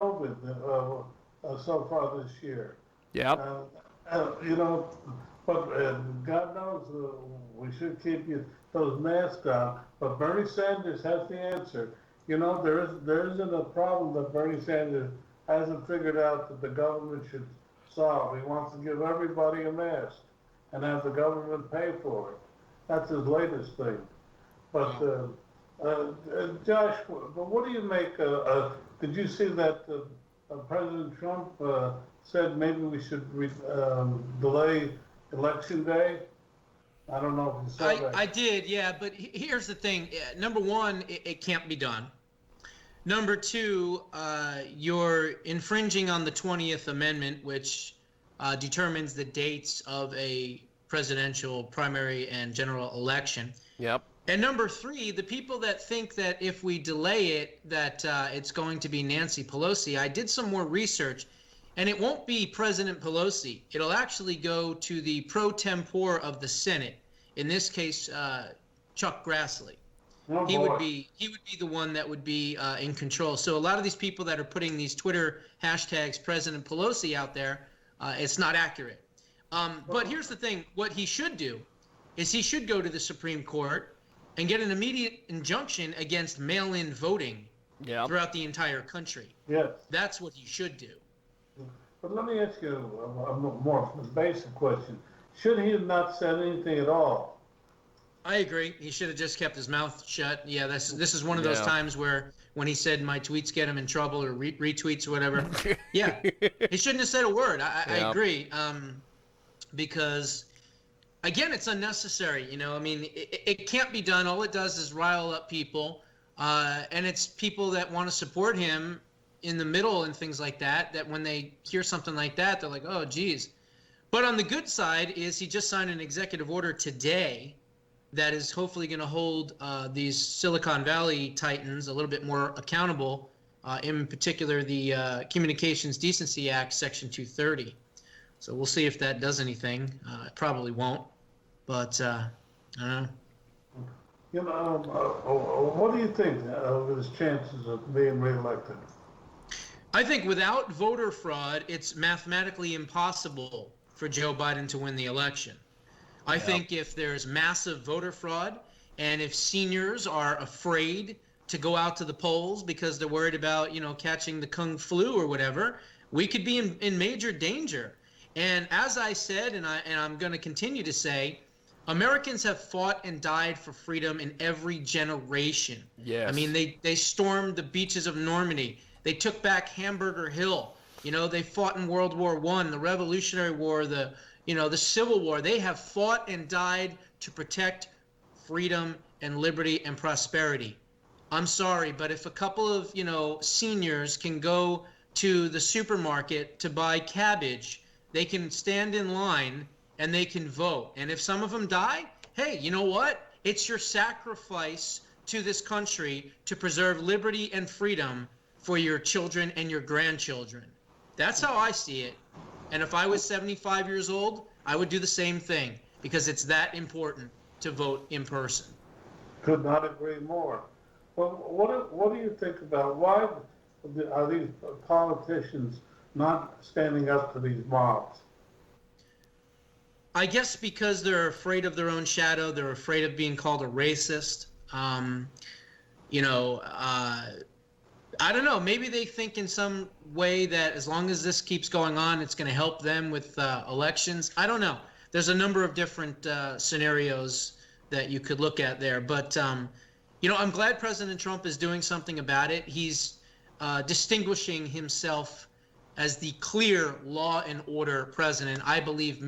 COVID so far this year. Yep. Uh, you know, but God knows we should keep those masks on. But Bernie Sanders has the answer. You know, there isn't a problem that Bernie Sanders hasn't figured out that the government should solve. He wants to give everybody a mask and have the government pay for it. That's his latest thing. But Josh, but what do you make? Did you see that President Trump said maybe we should delay election day? I don't know if you saw I that. did, yeah, but here's the thing. Number one, it can't be done. Number two, you're infringing on the 20th Amendment, which determines the dates of a presidential primary and general election. Yep. And number three, the people that think that if we delay it, that it's going to be Nancy Pelosi. I did some more research, and it won't be President Pelosi. It'll actually go to the pro tempore of the Senate. In this case, Chuck Grassley. Oh, He boy. would be the one that would be in control. So a lot of these people that are putting these Twitter hashtags President Pelosi out there, it's not accurate. But here's the thing: what he should do is he should go to the Supreme Court and get an immediate injunction against mail-in voting Yep. throughout the entire country. Yes. That's what he should do. But let me ask you a more basic question. Should he have not said anything at all? I agree. He should have just kept his mouth shut. Yeah, this is one of those Yeah. times where when he said my tweets get him in trouble or retweets or whatever. Yeah, he shouldn't have said a word. I Yeah. agree. Because again, it's unnecessary. I mean, it can't be done. All it does is rile up people, and it's people that want to support him in the middle and things like that. That when they hear something like that, they're like, "Oh, geez." But on the good side is he just signed an executive order today that is hopefully going to hold these Silicon Valley titans a little bit more accountable, in particular the Communications Decency Act, Section 230. So we'll see if that does anything. It probably won't, but I don't know. What do you think of his chances of being reelected? I think without voter fraud, it's mathematically impossible for Joe Biden to win the election. I think if there's massive voter fraud and if seniors are afraid to go out to the polls because they're worried about, catching the Kung flu or whatever, we could be in major danger. And as I said, and I'm going to continue to say, Americans have fought and died for freedom in every generation. Yes. I mean, they stormed the beaches of Normandy. They took back Hamburger Hill. They fought in World War I, the Revolutionary War, the Civil War. They have fought and died to protect freedom and liberty and prosperity. I'm sorry, but if a couple of, seniors can go to the supermarket to buy cabbage, they can stand in line and they can vote. And if some of them die, hey, you know what? It's your sacrifice to this country to preserve liberty and freedom for your children and your grandchildren. That's how I see it. And if I was 75 years old, I would do the same thing because it's that important to vote in person. Could not agree more. Well, what do you think about why are these politicians not standing up to these mobs? I guess because they're afraid of their own shadow. They're afraid of being called a racist. I don't know. Maybe they think in some way that as long as this keeps going on, it's going to help them with elections. I don't know. There's a number of different scenarios that you could look at there. But, I'm glad President Trump is doing something about it. He's distinguishing himself as the clear law and order president. I believe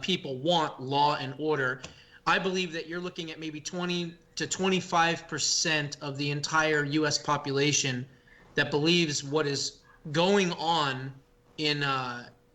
people want law and order. I believe that you're looking at maybe 20 to 25% of the entire U.S. population that believes what is going on in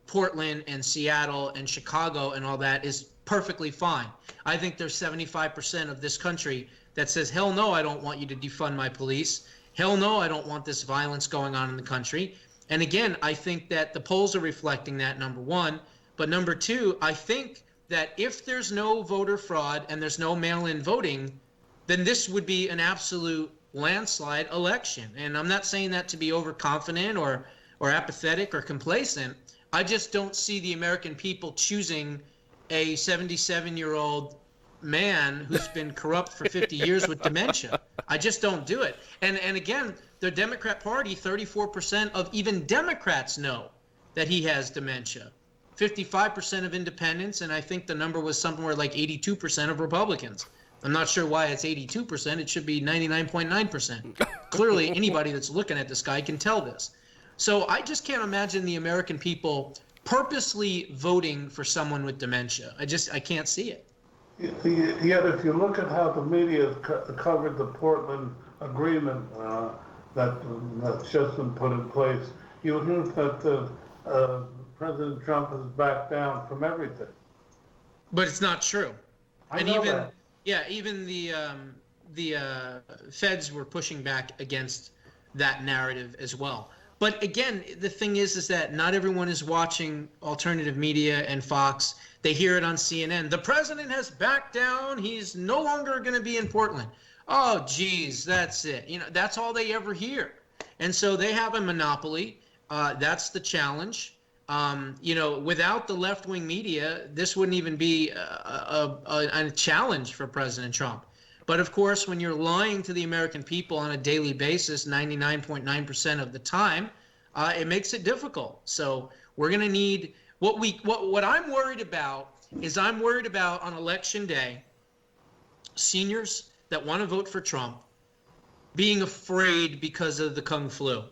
Portland and Seattle and Chicago and all that is perfectly fine. I think there's 75% of this country that says, hell no, I don't want you to defund my police. Hell no, I don't want this violence going on in the country. And again, I think that the polls are reflecting that, number one. But number two, I think that if there's no voter fraud and there's no mail-in voting, then this would be an absolute landslide election. And I'm not saying that to be overconfident or or apathetic or complacent. I just don't see the American people choosing a 77-year-old man who's been corrupt for 50 years with dementia. I just don't do it. And again, the Democrat Party, 34% of even Democrats know that he has dementia. 55% of independents, and I think the number was somewhere like 82% of Republicans. I'm not sure why it's 82%. It should be 99.9%. Clearly, anybody that's looking at this guy can tell this. So I just can't imagine the American people purposely voting for someone with dementia. I can't see it. Yet, if you look at how the media covered the Portland agreement that's just been put in place, you'll hear that President Trump has backed down from everything. But it's not true. I know that. Yeah, even the feds were pushing back against that narrative as well. But again, the thing is that not everyone is watching alternative media and Fox. They hear it on CNN. The president has backed down. He's no longer going to be in Portland. Oh, geez, that's it. That's all they ever hear. And so they have a monopoly. That's the challenge. Without the left-wing media, this wouldn't even be a challenge for President Trump. But of course, when you're lying to the American people on a daily basis, 99.9% of the time, it makes it difficult. So we're going to need what I'm worried about is I'm worried about on election day, seniors that want to vote for Trump being afraid because of the Kung flu.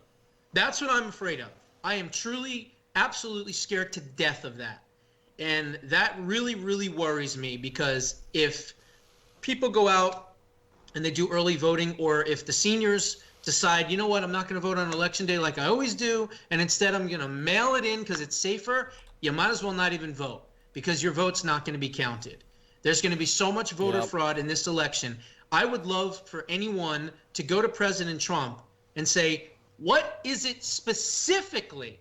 That's what I'm afraid of. I am truly, absolutely scared to death of that. And that really, really worries me, because if people go out and they do early voting, or if the seniors decide, you know what, I'm not going to vote on election day like I always do, and instead I'm going to mail it in because it's safer, you might as well not even vote, because your vote's not going to be counted. There's going to be so much voter fraud in this election. I would love for anyone to go to President Trump and say, what is it specifically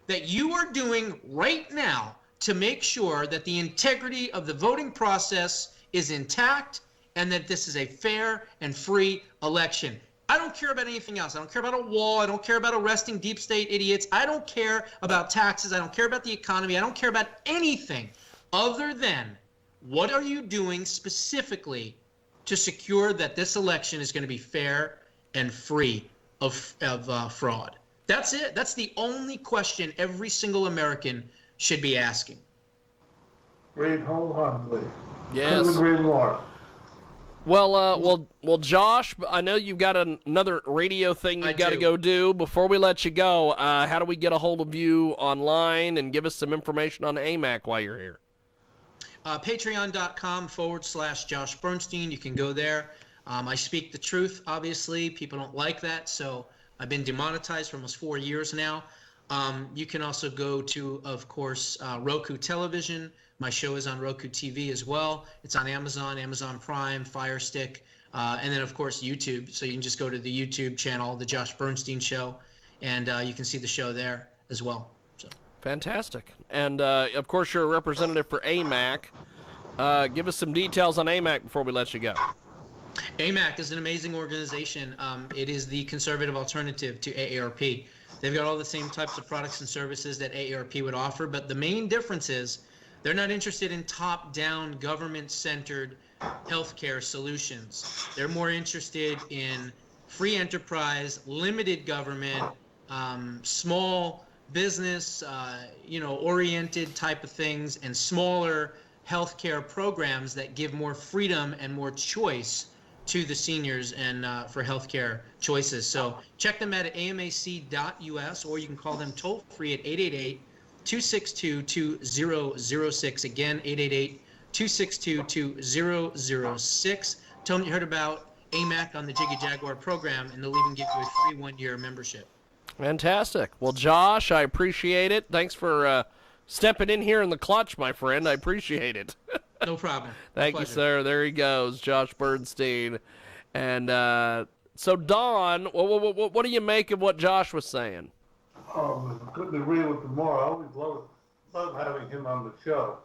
that you are doing right now to make sure that the integrity of the voting process is intact and that this is a fair and free election? I don't care about anything else. I don't care about a wall. I don't care about arresting deep state idiots. I don't care about taxes. I don't care about the economy. I don't care about anything other than what are you doing specifically to secure that this election is going to be fair and free of fraud. That's it. That's the only question every single American should be asking. Agreed wholeheartedly. Yes. Couldn't agree more. Well, Josh, I know you've got another radio thing you've got to go do. Before we let you go, how do we get a hold of you online and give us some information on AMAC while you're here? Patreon.com/Josh Bernstein. You can go there. I speak the truth, obviously. People don't like that, so I've been demonetized for almost 4 years now. You can also go to, of course, Roku Television. My show is on Roku TV as well. It's on Amazon, Amazon Prime, Fire Stick, and then, of course, YouTube. So you can just go to the YouTube channel, The Josh Bernstein Show, and you can see the show there as well. So. Fantastic. And, of course, you're a representative for AMAC. Give us some details on AMAC before we let you go. AMAC is an amazing organization. It is the conservative alternative to AARP. They've got all the same types of products and services that AARP would offer, but the main difference is they're not interested in top-down, government-centered healthcare solutions. They're more interested in free enterprise, limited government, small business, oriented type of things, and smaller healthcare programs that give more freedom and more choice to the seniors and for healthcare choices. So check them out at amac.us, or you can call them toll free at 888-262-2006. Again, 888-262-2006. Tell them you heard about AMAC on the Jiggy Jaguar program, and they'll even give you a free 1-year membership. Fantastic. Well, Josh, I appreciate it. Thanks for stepping in here in the clutch, my friend. I appreciate it. No problem. Thank you, sir. There he goes, Josh Bernstein. And so, Don, what do you make of what Josh was saying? Oh, I couldn't agree with him more. I always love having him on the show.